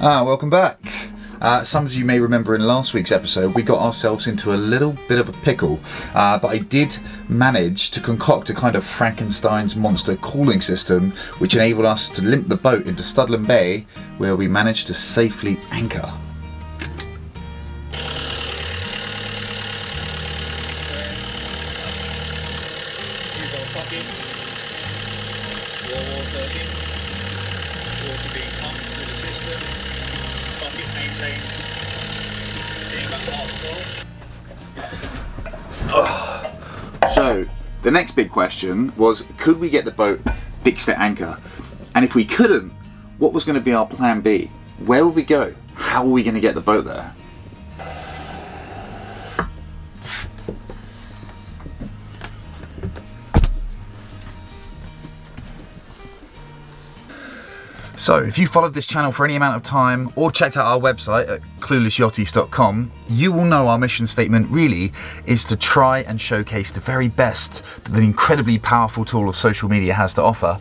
Welcome back. Some of you may remember in last week's episode we got ourselves into a little bit of a pickle, but I did manage to concoct a kind of Frankenstein's monster cooling system which enabled us to limp the boat into Studland Bay, where we managed to safely anchor. Here's our bucket, water in, water being pumped through the system, bucket maintains being about half full. So, the next big question was, could we get the boat fixed at anchor? And if we couldn't, what was going to be our plan B? Where would we go? How were we going to get the boat there? So, if you followed this channel for any amount of time or checked out our website at cluelessyachties.com, you will know our mission statement really is to try and showcase the very best that the incredibly powerful tool of social media has to offer,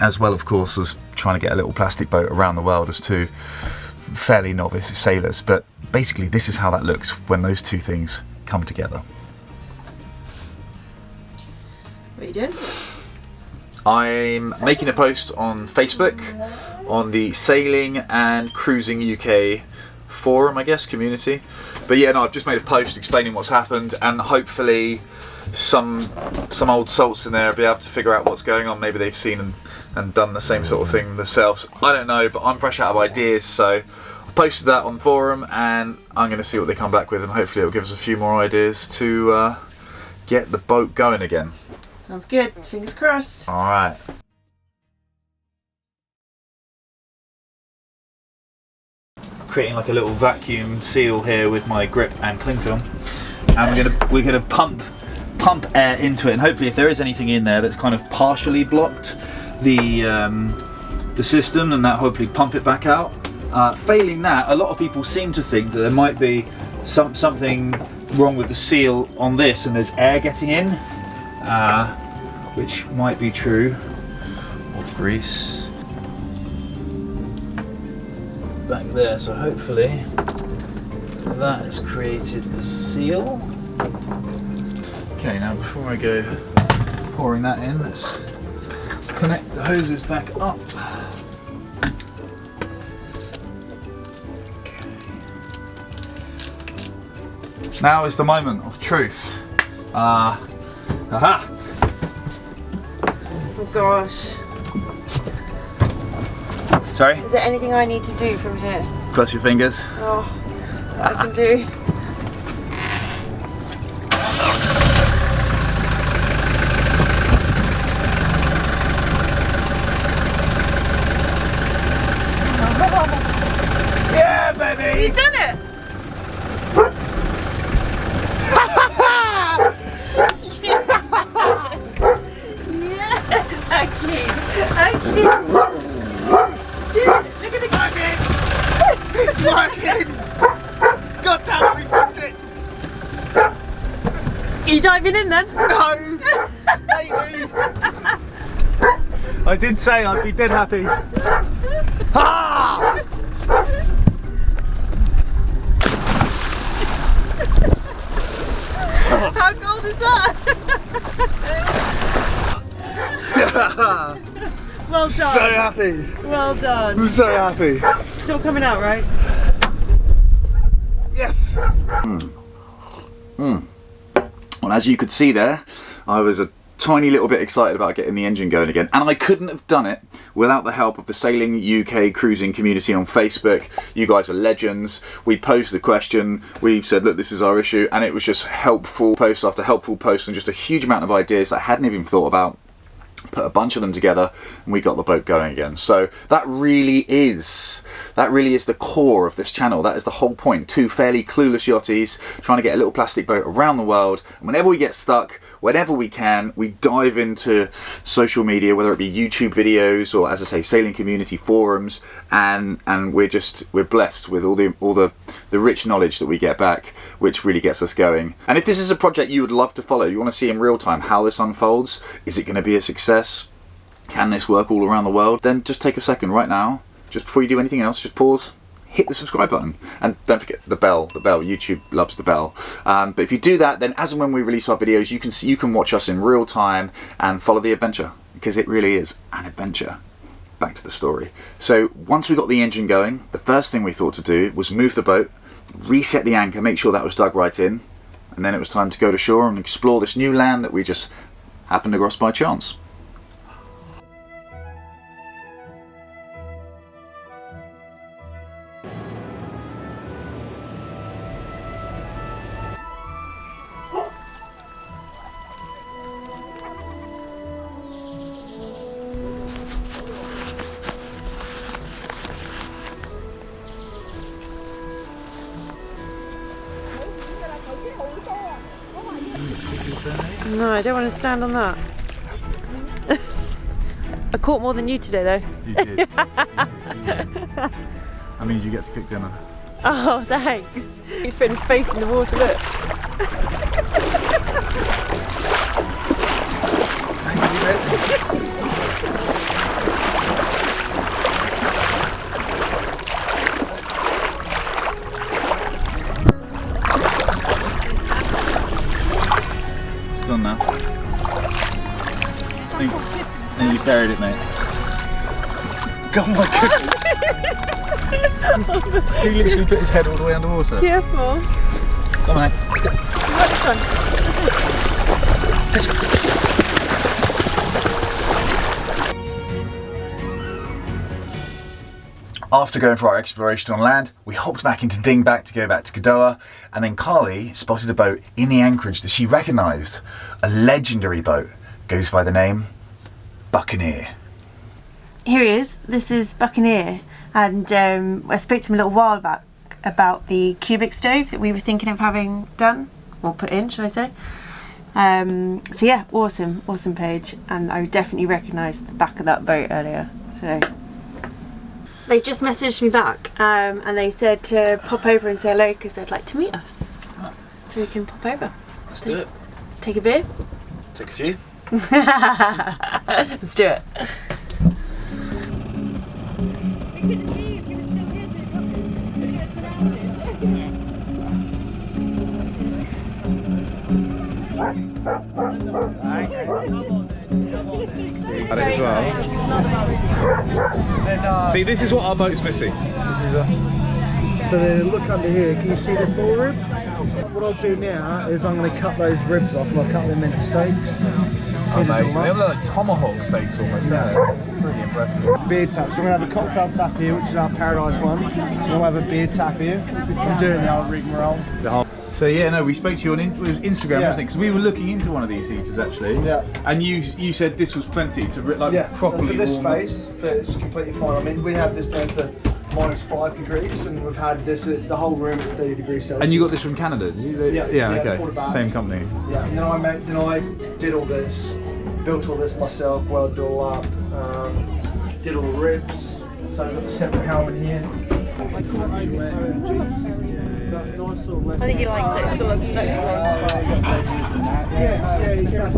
as well, of course, as trying to get a little plastic boat around the world as two fairly novice sailors. But basically, this is how that looks when those two things come together. What are you doing? I'm making a post on Facebook on the Sailing and Cruising UK forum, I guess, community. But yeah, no, I've just made a post explaining what's happened, and hopefully some old salts in there will be able to figure out what's going on. Maybe they've seen and done the same sort of thing themselves. I don't know, but I'm fresh out of ideas, so I posted that on the forum and I'm going to see what they come back with, and hopefully it'll give us a few more ideas to get the boat going again. Sounds good. Fingers crossed. Alright. Creating like a little vacuum seal here with my grip and cling film, and we're gonna pump air into it, and hopefully if there is anything in there that's kind of partially blocked the system, and that hopefully pump it back out. Failing that, a lot of people seem to think that there might be something wrong with the seal on this and there's air getting in, which might be true. More grease back there, so hopefully that has created a seal. Okay, now before I go pouring that in, let's connect the hoses back up. Okay. Now is the moment of truth. Aha! Oh gosh. Sorry? Is there anything I need to do from here? Cross your fingers. Oh, that I can do. Yeah, baby! You've done it! Yes, thank you. Dude, look at the bucket! It's working! God damn it, we fixed it! Are you diving in then? No! Maybe! I did say I'd be dead happy. Ah! How cold is that? Well done. So happy! Well done. I'm so happy! Still coming out, right? Yes! Well, as you could see there, I was a tiny little bit excited about getting the engine going again, and I couldn't have done it without the help of the Sailing UK cruising community on Facebook. You guys are legends. We posed the question, we said, look, this is our issue, and it was just helpful post after helpful post and just a huge amount of ideas that I hadn't even thought about. Put a bunch of them together and we got the boat going again. So that really is the core of this channel. That is the whole point. Two fairly clueless yachties trying to get a little plastic boat around the world, and whenever we get stuck, whenever we can, we dive into social media, whether it be YouTube videos or, as I say, sailing community forums, and we're blessed with all the rich knowledge that we get back, which really gets us going. And if this is a project you would love to follow, you want to see in real time how this unfolds, is it going to be a success? Can this work all around the world? Then just take a second right now, just before you do anything else, just pause, hit the subscribe button. And don't forget the bell, YouTube loves the bell. But if you do that, then as and when we release our videos, you can watch us in real time and follow the adventure, because it really is an adventure. Back to the story. So once we got the engine going, the first thing we thought to do was move the boat, reset the anchor, make sure that was dug right in, and then it was time to go to shore and explore this new land that we just happened across by chance. No, I don't want to stand on that. I caught more than you today though. You did. That means you get to cook dinner. Oh, thanks. He's putting his face in the water, look. It's gone now. I think you buried it, mate. Oh my goodness! He literally put his head all the way underwater. Careful. Come on, mate. Right, this one. After going for our exploration on land, we hopped back into Dingback to go back to Godoa, and then Carly spotted a boat in the anchorage that she recognised. A legendary boat, goes by the name Buccaneer. Here he is. This is Buccaneer, and I spoke to him a little while back about the cubic stove that we were thinking of having done, or put in, should I say. So yeah, awesome page, and I definitely recognised the back of that boat earlier. So they just messaged me back, and they said to pop over and say hello because they'd like to meet us. So we can pop over. Let's do it. Take a beer? Take a few. Let's do it. Had it as well. See, this is what our boat's missing. This is So then look under here, can you see the fore rib? What I'll do now is I'm going to cut those ribs off and I'll cut them into steaks. amazing. They look like tomahawk steaks almost, don't they? It's pretty impressive. Beer tap. So we're going to have a cocktail tap here, which is our paradise one. We'll have a beer tap here. I'm doing the old rigmarole. So yeah, no, we spoke to you on Instagram, wasn't it? Because we were looking into one of these heaters actually. Yeah. And you said this was plenty to properly for this warm space, it's completely fine. I mean, we have this down to -5 degrees, and we've had this the whole room at 30 degrees Celsius. And you got this from Canada, did you? Yeah. Okay. Same company. Yeah. And then I did all this, built all this myself, welded it all up, did all the ribs. So I've got the separate helmet here. I think he likes it. It's got lots of jokes. Yeah, you can.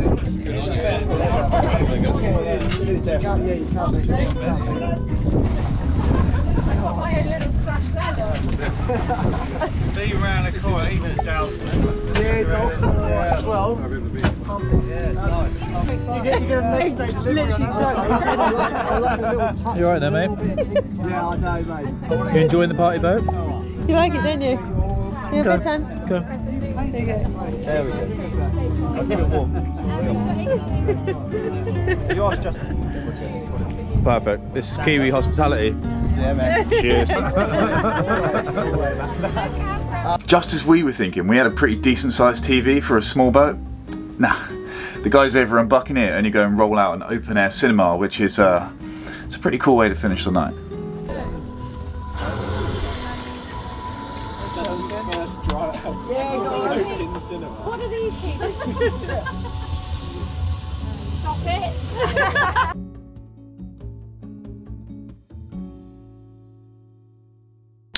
It is definitely. Yeah, you Be round the corner, even downstairs. Yeah, Dalston as well. Yeah, it's nice. You get a next day literally You alright there, mate? Yeah, I know, mate. You enjoying the party boat? You like it, don't you? You have a good time? Go. There you go. There we go. I'll keep it warm. You asked Justin. Perfect. This is Kiwi hospitality. Yeah, man. Cheers. Just as we were thinking, we had a pretty decent sized TV for a small boat. Nah, the guys over in Buccaneer only go and roll out an open air cinema, which is it's a pretty cool way to finish the night. What are these things? Stop it!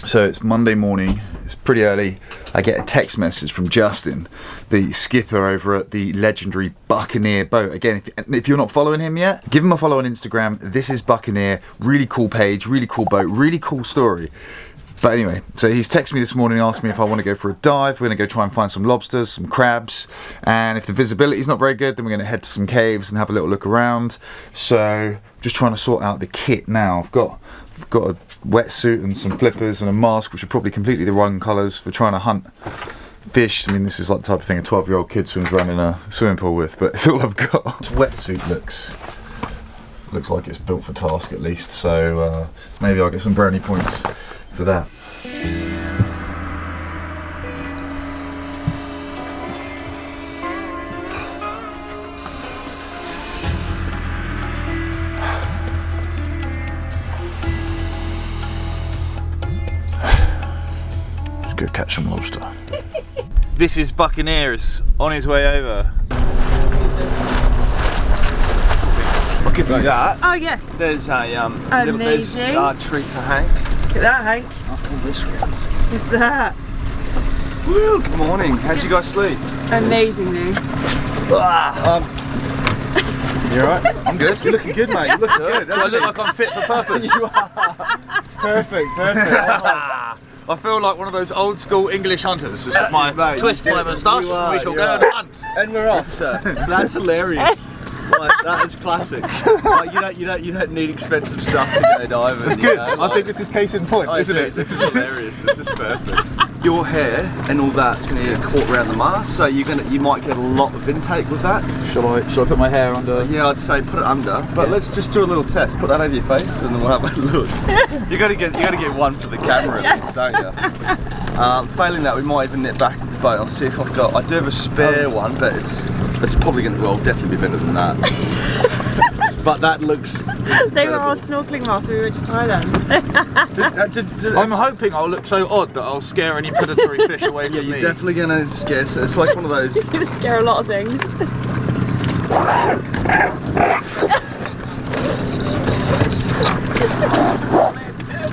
So it's Monday morning, it's pretty early. I get a text message from Justin, the skipper over at the legendary Buccaneer boat. Again, if you're not following him yet, give him a follow on Instagram. This is Buccaneer, really cool page, really cool boat, really cool story. But anyway, so he's texted me this morning and asked me if I want to go for a dive. We're going to go try and find some lobsters, some crabs, and if the visibility is not very good, then we're going to head to some caves and have a little look around. So I'm just trying to sort out the kit now. I've got a wetsuit and some flippers and a mask, which are probably completely the wrong colours for trying to hunt fish. I mean, this is like the type of thing a 12-year-old kid swims around in a swimming pool with, but it's all I've got. This wetsuit looks like it's built for task at least, so maybe I'll get some brownie points for that. Let's go catch some lobster. This is Buccaneers on his way over. I'll give you that. Oh yes. There's a Amazing. treat for Hank. Look at that, Hank. Oh, this one's. What's that? Woo, good morning. How'd you guys sleep? Amazingly. You alright? I'm good. You're looking good, mate. You look good. Do I look like I'm fit for purpose? You are. It's perfect, perfect. I feel like one of those old school English hunters. Just my Mate, twist my moustache and we shall go and hunt. And we're off, sir. That's hilarious. Like, that is classic. Like, you don't need expensive stuff to go diving. It's good. I think this is case in point, isn't it? This is hilarious. This is perfect. Your hair and all that's going to get caught around the mast, so you might get a lot of intake with that. Shall I put my hair under? Yeah, I'd say put it under. But let's just do a little test. Put that over your face, and then we'll have a look. You got to get one for the camera at least, don't you? Failing that, we might even nip back to the boat. I'll see if I do have a spare one, but it's probably going to, well, definitely be better than that. But that looks incredible. They were all snorkeling whilst we went to Thailand. I'm hoping I'll look so odd that I'll scare any predatory fish away from me. Yeah, you're definitely going to scare. So it's like one of those. You're going to scare a lot of things.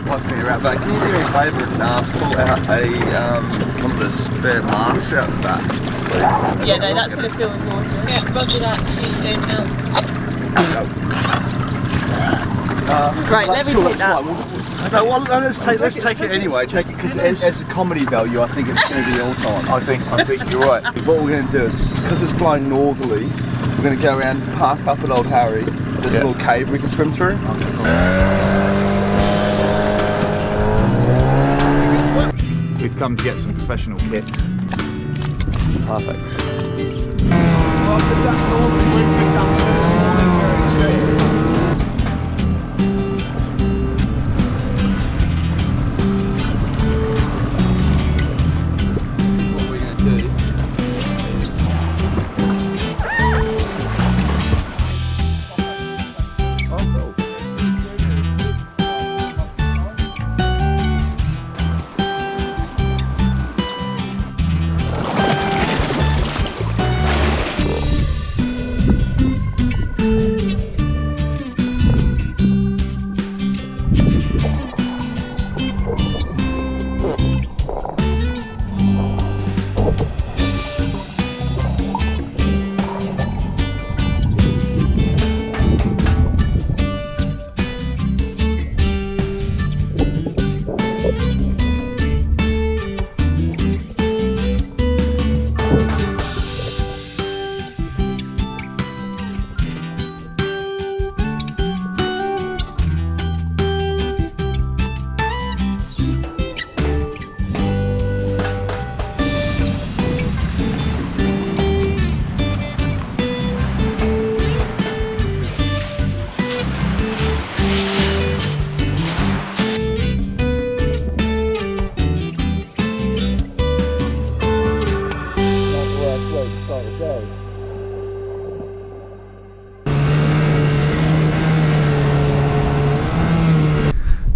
One thing around that. Can you do me a favour and pull out one of the spare masks out of that, please? Yeah, no, that's going to fill with water. Yeah, roger that. You don't help. Right, let me take that. Let's take it anyway. Take it because as a comedy value, I think it's going to be all time. I think you're right. What we're going to do is, because it's blowing northerly, we're going to go around, park up at Old Harry. There's a little cave we can swim through. We've come to get some professional kit. Perfect.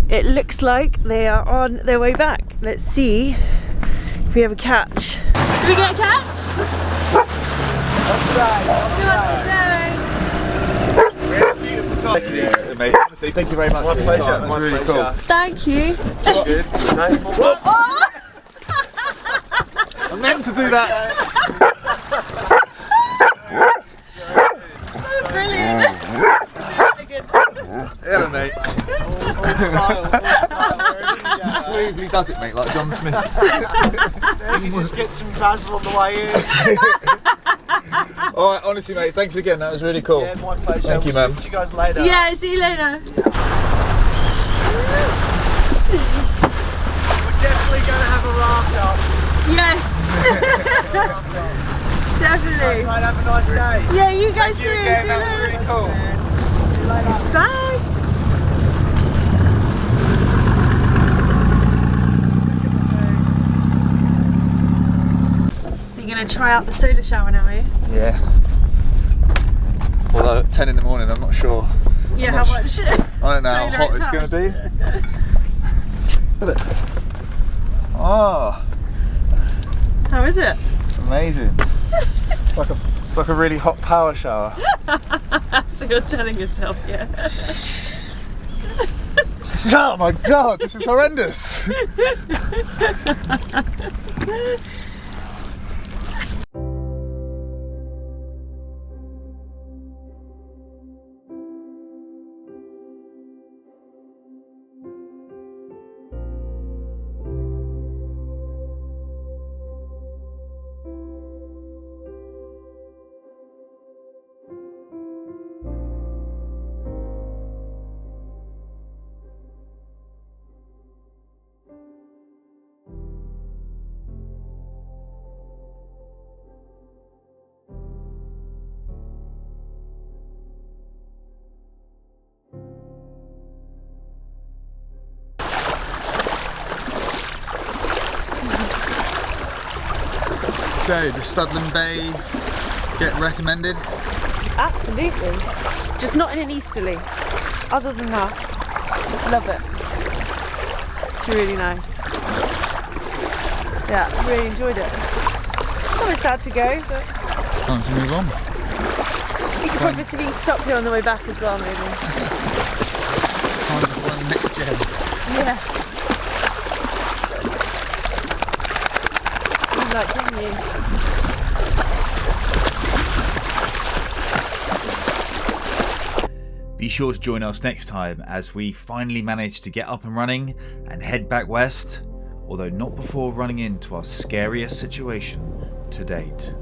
It looks like they are on their way back. Let's see if we have a catch. Did we get a catch? Not today. Beautiful time. Yeah, mate. Honestly, thank you very much. My pleasure. My really cool. Thank you. So good. Oh! I meant to do that. Brilliant. Hello, mate. Smoothly does it, mate, like John Smith. You just get some basil on the way in. Alright, honestly, mate, thanks again. That was really cool. Yeah, my pleasure. Thank you, man. See you guys later. Yeah, see you later. We're definitely going to have a raft up. Yes. Definitely. Right, have a nice day. Yeah, you guys too. Thank you again, See you that was later. really cool. See you later. Bye. So you're going to try out the solar shower now, are you? Yeah. Although at 10 in the morning, I'm not sure. Yeah, how much? I don't know how solar hot it's going to be. Look at it. Oh, How is it? it's amazing. It's like a really hot power shower. So you're telling yourself, yeah. Oh my god, this is horrendous. So, does Studland Bay get recommended? Absolutely. Just not in an easterly. Other than that, love it. It's really nice. Yeah, really enjoyed it. Always sad to go, but Time to move on. we could probably stop here on the way back as well, maybe. It's time to find the next gem. Yeah. Good luck, didn't you? Be sure to join us next time as we finally manage to get up and running and head back west, although not before running into our scariest situation to date.